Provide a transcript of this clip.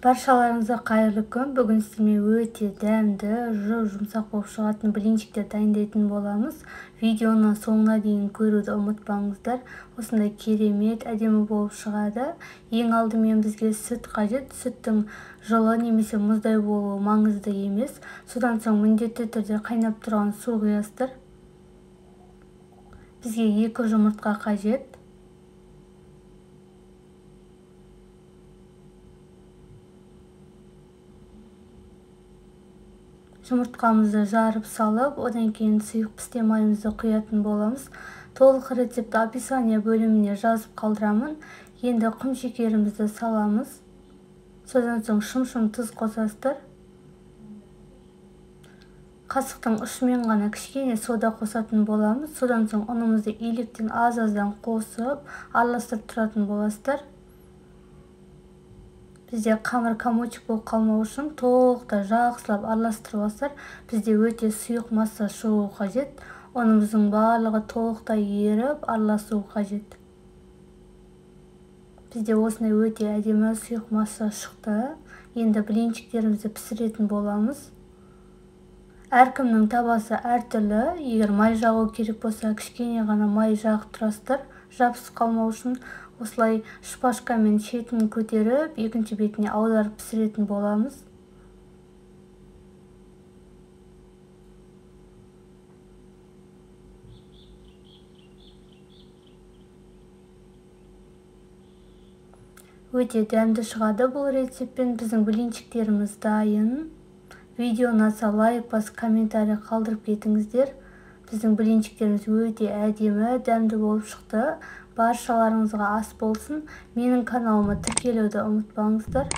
Баршаларыңызға қайырлы күн. Бүгін сізге өте дәмді, жұмсақ болып шығатын блинчиктер дайындайтын боламыз. Видеоны соңына дейін көруді ұмытпаңыздар. Осындай керемет, әдемі болып шығады. Ең алдымен бізге сүт қажет. Сүттің жылы немесе мұздай болуы маңызды емес. Содан соң міндетті түрде қайнап тұрған су құясыздар. Бізге 2 жұмыртқа қажет. Жұмыртқамызды жарып салып, одан кейін сұйық пісте майымызды құятын боламыз. Толық рецепті описание бөліміне жазып қалдырамын. Енді құмшекерімізді саламыз. Содан соң шым тұз қосасыздар. Қасықтың ұшымен ғана кішкене сода қосатын боламыз. Содан соң ұнымызды илектен аз-аздан қосып, араластырып тұратын боласыздар. Бізде қамыр комочек болып қалмау үшін толықтай жақсылап араластырып алсыздар. Бізде өте сұйық масса шығу қажет. Ұнымыздың барлығы толықтай еріп, араласу қажет. Бізде осындай өте әдемі сұйық масса шықты. Енді блинчиктерімізді пісіретін боламыз. Әркімнің табасы әртүрлі. Егер май жағу керек болса, кішкене ғана май жағып тұрасыздар. Жабысып қалмау үшін осылай шпажкамен шетін көтеріп, екінші бетіне аударып пісіретін боламыз. Өте дәмді шығады бұл рецептпен. Біздің блинчиктеріміз дайын. Видеоны ұнаса лайк басып, комментарий қалдырып кетіңіздер. Біздің блинчиктеріміз өте әдемі, дәмді болып шықты. Баршаларыңызға ас болсын. Менің каналыма тіркелуді ұмытпаңыздар.